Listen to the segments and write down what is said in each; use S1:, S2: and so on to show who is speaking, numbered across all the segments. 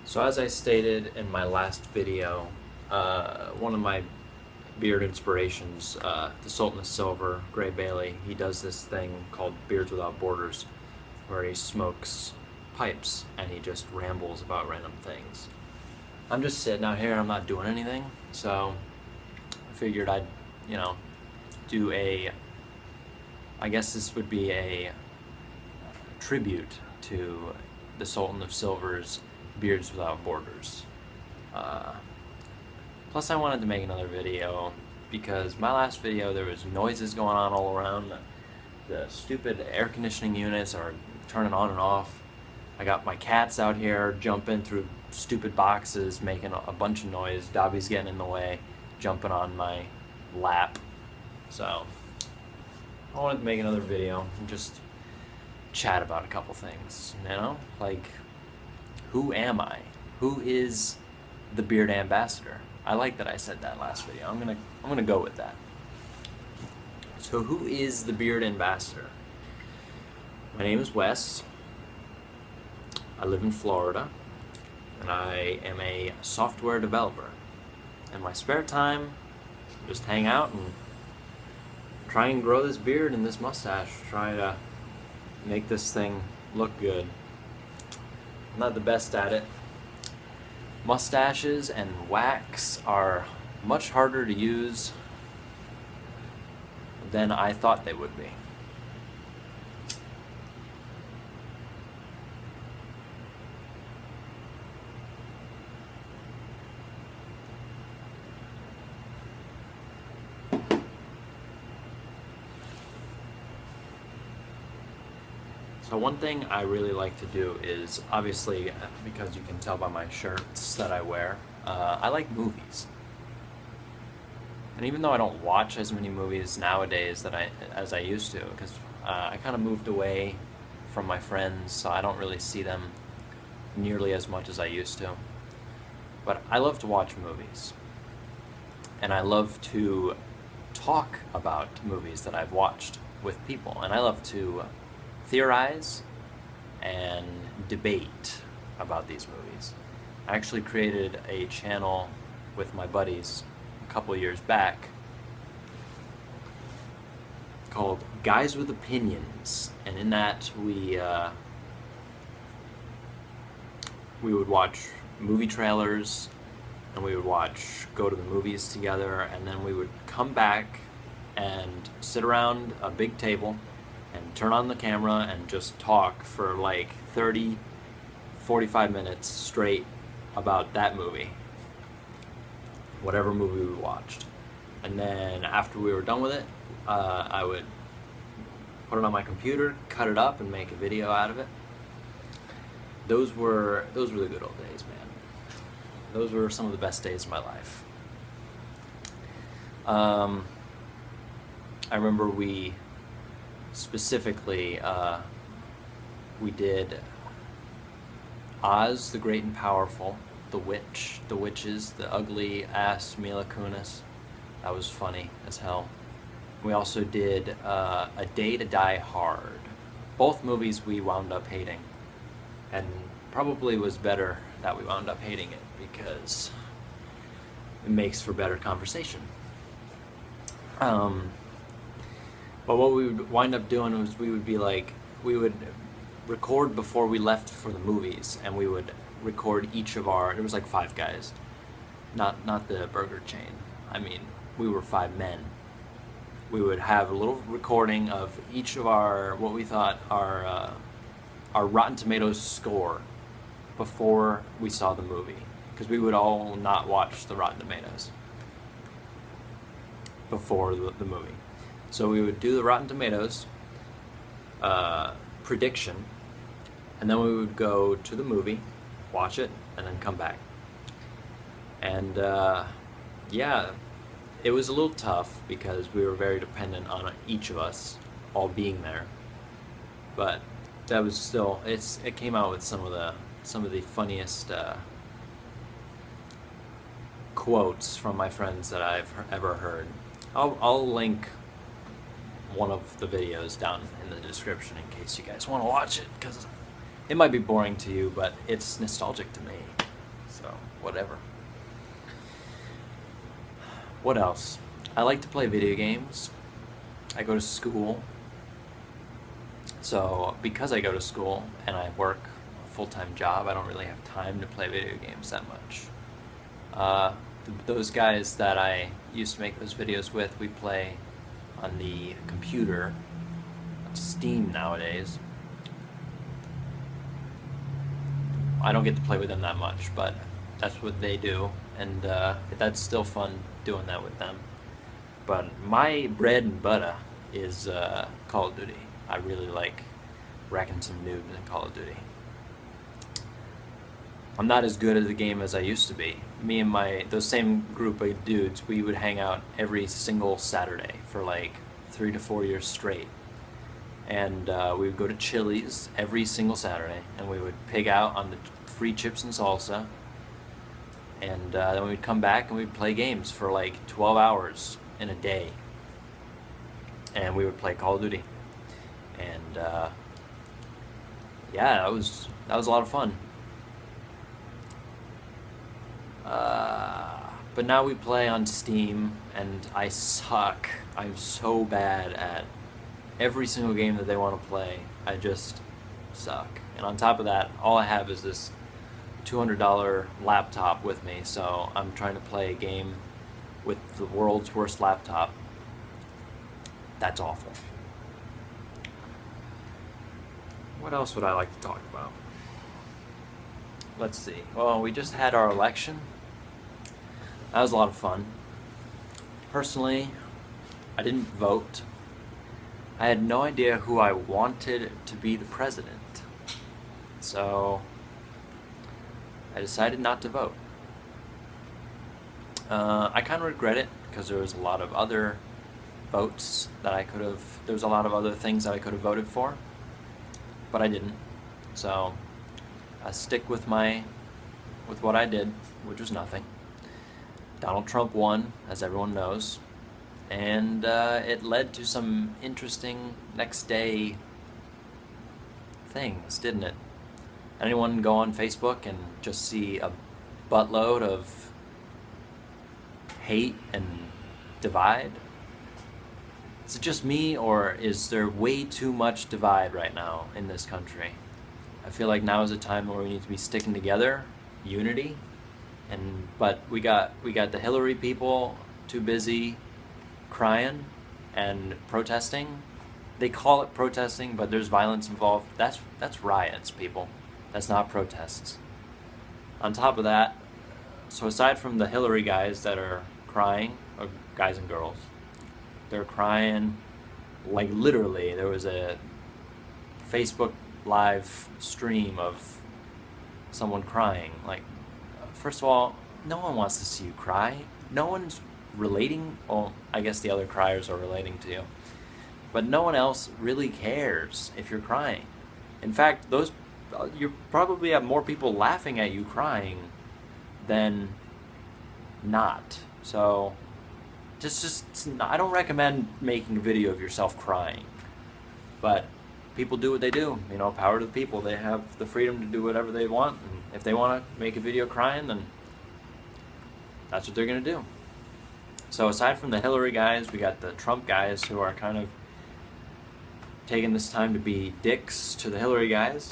S1: So as I stated in my last video, one of my beard inspirations, the Sultan of Silver, Gray Bailey, he does this thing called Beards Without Borders, where he smokes pipes and he just rambles about random things. I'm just sitting out here, I'm not doing anything, so I figured I'd, you know, do I guess this would be a tribute to the Sultan of Silver's Beards Without Borders. Uh, Plus I wanted to make another video because my last video there was noises going on all around. The stupid air conditioning units are turning on and off. I got my cats out here jumping through stupid boxes, making a bunch of noise. Dobby's getting in the way, jumping on my lap. So I wanted to make another video and just chat about a couple things, you know? Like, who am I? Who is the Beard Ambassador? I like that I said that last video. I'm gonna go with that. So who is the Beard Ambassador? My name is Wes. I live in Florida, and I am a software developer. In my spare time, I just hang out and try and grow this beard and this mustache. Try to make this thing look good. I'm not the best at it. Mustaches and wax are much harder to use than I thought they would be. So one thing I really like to do is, obviously, because you can tell by my shirts that I wear, I like movies. And even though I don't watch as many movies nowadays as I used to, because I kind of moved away from my friends, so I don't really see them nearly as much as I used to. But I love to watch movies. And I love to talk about movies that I've watched with people. And I love to theorize and debate about these movies. I actually created a channel with my buddies a couple years back called Guys with Opinions, and in that we would watch movie trailers and we would go to the movies together, and then we would come back and sit around a big table and turn on the camera and just talk for like 30, 45 minutes straight about that movie, whatever movie we watched. And then after we were done with it, I would put it on my computer, cut it up, and make a video out of it. Those were the good old days, man. Those were some of the best days of my life. I remember we specifically, we did Oz the Great and Powerful, The Witch, The Witches, the ugly ass Mila Kunis. That was funny as hell. We also did A Day to Die Hard. Both movies we wound up hating, and probably was better that we wound up hating it because it makes for better conversation. But what we would wind up doing was we would record before we left for the movies, and we would record each of our, it was like 5 guys, not the burger chain. I mean, we were 5 men. We would have a little recording of each of our, what we thought our Rotten Tomatoes score before we saw the movie, because we would all not watch the Rotten Tomatoes before the movie. So we would do the Rotten Tomatoes prediction, and then we would go to the movie, watch it, and then come back. And yeah, it was a little tough because we were very dependent on each of us all being there. But that was still, it came out with some of the funniest quotes from my friends that I've ever heard. I'll link one of the videos down in the description in case you guys want to watch it, because it might be boring to you, but it's nostalgic to me. So, whatever. What else? I like to play video games. I go to school. So, because I go to school and I work a full-time job, I don't really have time to play video games that much. Those guys that I used to make those videos with, we play on the computer, on Steam nowadays. I don't get to play with them that much, but that's what they do, and that's still fun doing that with them. But my bread and butter is Call of Duty. I really like racking some noobs in Call of Duty. I'm not as good at the game as I used to be. Me and those same group of dudes, we would hang out every single Saturday for like 3 to 4 years straight. And we would go to Chili's every single Saturday, and we would pig out on the free chips and salsa. And then we'd come back and we'd play games for like 12 hours in a day. And we would play Call of Duty. And yeah, that was a lot of fun. But now we play on Steam, and I suck. I'm so bad at every single game that they want to play. I just suck. And on top of that, all I have is this $200 laptop with me, so I'm trying to play a game with the world's worst laptop. That's awful. What else would I like to talk about? Let's see. Well, we just had our election. That was a lot of fun. Personally, I didn't vote. I had no idea who I wanted to be the president. So I decided not to vote. I kind of regret it because there was a lot of other votes that there was a lot of other things that I could have voted for, but I didn't. So I stick with what I did, which was nothing. Donald Trump won, as everyone knows, and it led to some interesting next day things, didn't it? Anyone go on Facebook and just see a buttload of hate and divide? Is it just me, or is there way too much divide right now in this country? I feel like now is a time where we need to be sticking together, unity, but we got the Hillary people too busy crying and protesting. They call it protesting, but there's violence involved. That's riots, people. That's not protests. On top of that, so aside from the Hillary guys that are crying, or guys and girls, they're crying, like literally, there was a Facebook live stream of someone crying. Like, first of all, no one wants to see you cry. No one's relating. Well, I guess the other criers are relating to you, but no one else really cares if you're crying. In fact, you probably have more people laughing at you crying than not. So I don't recommend making a video of yourself crying, but people do what they do. You know, power to the people. They have the freedom to do whatever they want, and if they want to make a video crying, then that's what they're going to do. So aside from the Hillary guys, we got the Trump guys who are kind of taking this time to be dicks to the Hillary guys.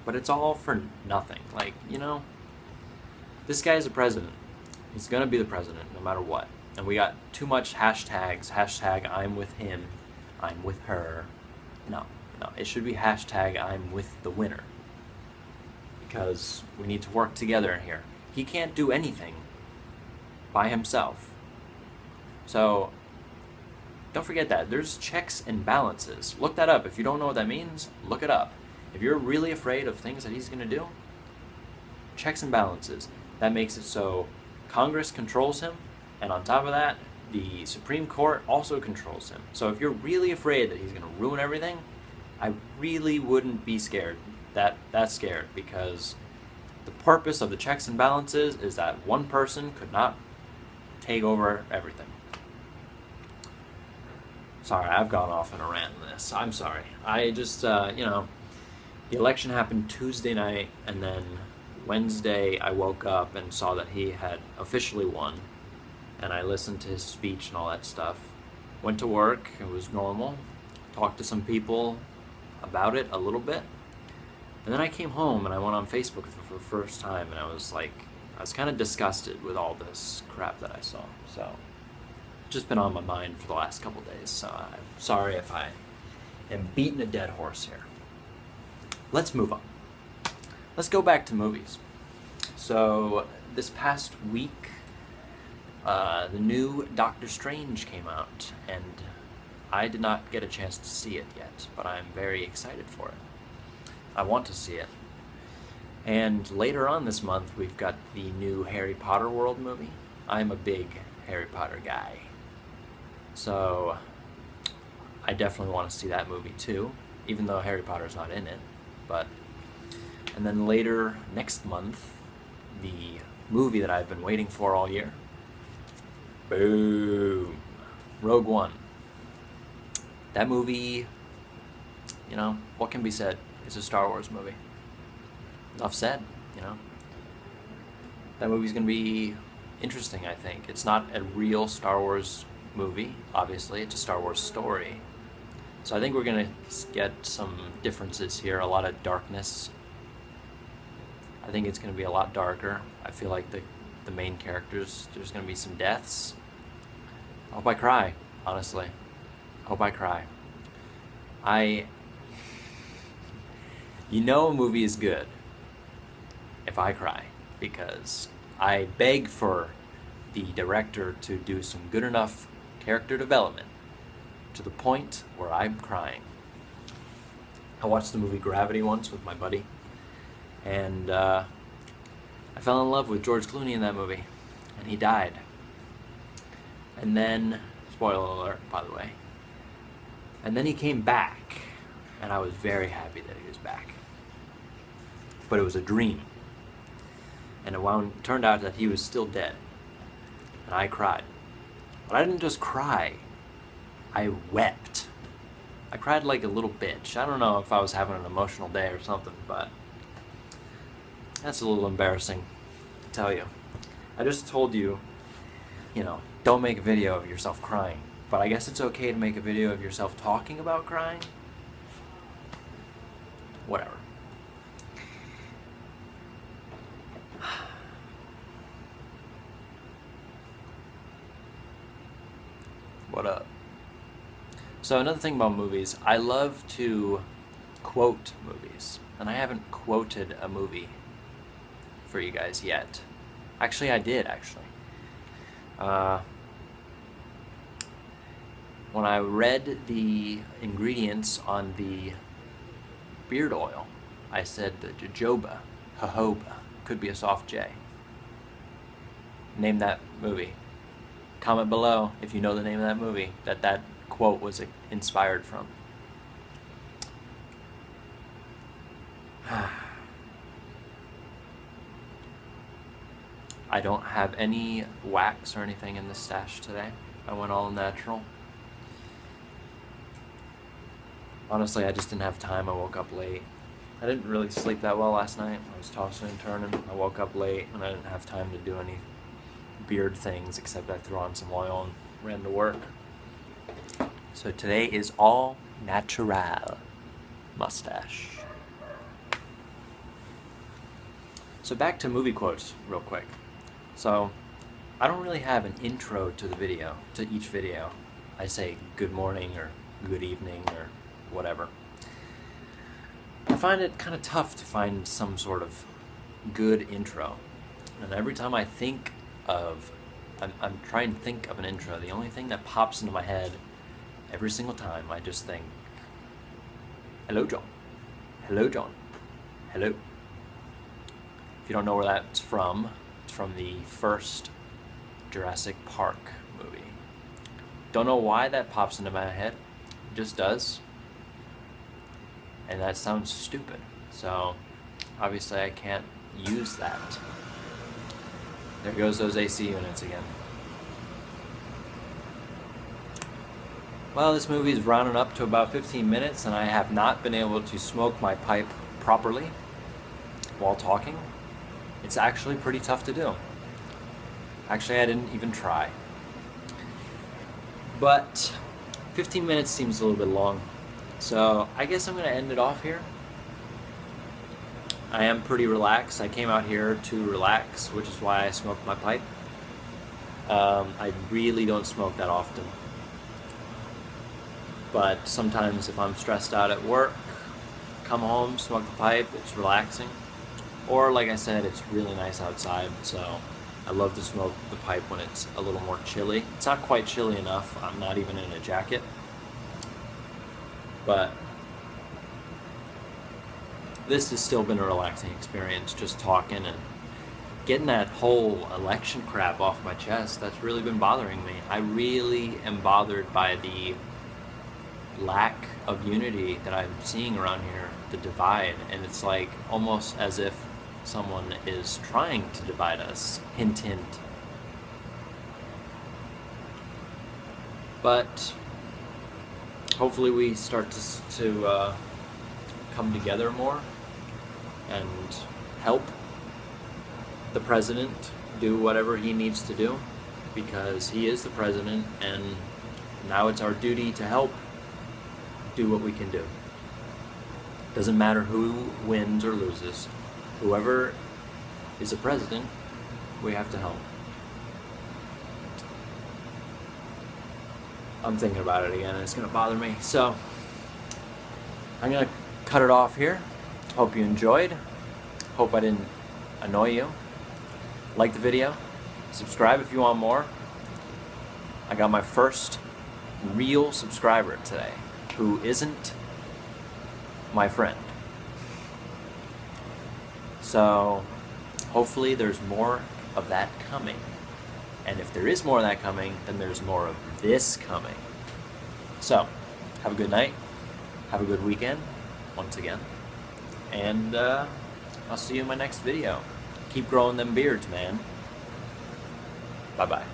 S1: But it's all for nothing. Like, you know, this guy's the president. He's going to be the president no matter what. And we got too much hashtags. Hashtag I'm with him. I'm with her. No. It should be hashtag I'm with the winner. Because we need to work together in here. He can't do anything by himself. So don't forget that. There's checks and balances. Look that up. If you don't know what that means, look it up. If you're really afraid of things that he's going to do, checks and balances. That makes it so Congress controls him, and on top of that, the Supreme Court also controls him. So if you're really afraid that he's going to ruin everything, I really wouldn't be scared. That scared, because the purpose of the checks and balances is that one person could not take over everything. Sorry, I've gone off on a rant on this. I'm sorry. I just, the election happened Tuesday night, and then Wednesday, I woke up and saw that he had officially won, and I listened to his speech and all that stuff. Went to work, it was normal, talked to some people about it a little bit, and then I came home and I went on Facebook for the first time, and I was kind of disgusted with all this crap that I saw. So, just been on my mind for the last couple days, so I'm sorry if I am beating a dead horse here. Let's move on. Let's go back to movies. So, this past week, the new Doctor Strange came out, and I did not get a chance to see it yet, but I'm very excited for it. I want to see it. And later on this month, we've got the new Harry Potter World movie. I'm a big Harry Potter guy, so I definitely want to see that movie too, even though Harry Potter's not in it. And then later next month, the movie that I've been waiting for all year, boom, Rogue One. That movie, you know, what can be said? It's a Star Wars movie. Enough said, you know. That movie's gonna be interesting, I think. It's not a real Star Wars movie, obviously. It's a Star Wars story. So I think we're gonna get some differences here, a lot of darkness. I think it's gonna be a lot darker. I feel like the main characters, there's gonna be some deaths. I hope I cry, honestly. I hope I cry. You know a movie is good if I cry, because I beg for the director to do some good enough character development to the point where I'm crying. I watched the movie Gravity once with my buddy, and I fell in love with George Clooney in that movie, and he died. And then, spoiler alert, by the way, and then he came back, and I was very happy that he was back. But it was a dream, and it turned out that he was still dead, and I cried. But I didn't just cry, I wept. I cried like a little bitch. I don't know if I was having an emotional day or something, but that's a little embarrassing to tell you. I just told you, you know, don't make a video of yourself crying. But I guess it's okay to make a video of yourself talking about crying. Whatever. What up? So another thing about movies, I love to quote movies, and I haven't quoted a movie for you guys yet. Actually, I did, actually. When I read the ingredients on the beard oil, I said that jojoba, jojoba, could be a soft J. Name that movie. Comment below if you know the name of that movie that quote was inspired from. I don't have any wax or anything in the stash today. I went all natural. Honestly, I just didn't have time. I woke up late. I didn't really sleep that well last night. I was tossing and turning. I woke up late and I didn't have time to do any beard things except I threw on some oil and ran to work. So today is all natural mustache. So back to movie quotes real quick. So I don't really have an intro to the video, to each video. I say good morning or good evening or whatever. I find it kind of tough to find some sort of good intro. And every time I think of, I'm trying to think of an intro, the only thing that pops into my head every single time, I just think, hello John, hello John, hello. If you don't know where that's from, it's from the first Jurassic Park movie. Don't know why that pops into my head, it just does. And that sounds stupid, so obviously I can't use that. There goes those AC units again. Well, this movie is rounding up to about 15 minutes, and I have not been able to smoke my pipe properly while talking. It's actually pretty tough to do. Actually, I didn't even try. But 15 minutes seems a little bit long. So I guess I'm going to end it off here. I am pretty relaxed. I came out here to relax, which is why I smoked my pipe. I really don't smoke that often. But sometimes if I'm stressed out at work, come home, smoke the pipe, it's relaxing. Or like I said, it's really nice outside, so I love to smoke the pipe when it's a little more chilly. It's not quite chilly enough, I'm not even in a jacket. But this has still been a relaxing experience, just talking and getting that whole election crap off my chest. That's really been bothering me. I really am bothered by the lack of unity that I'm seeing around here, the divide, and it's like almost as if someone is trying to divide us. Hint, hint. But hopefully we start to come together more and help the president do whatever he needs to do, because he is the president, and now it's our duty to help do what we can do. Doesn't matter who wins or loses. Whoever is the president, we have to help. I'm thinking about it again and it's going to bother me. So I'm going to cut it off here. Hope you enjoyed. Hope I didn't annoy you. Like the video. Subscribe if you want more. I got my first real subscriber today who isn't my friend. So hopefully there's more of that coming. And if there is more of that coming, then there's more of this coming. So have a good night. Have a good weekend, once again. And I'll see you in my next video. Keep growing them beards, man. Bye-bye.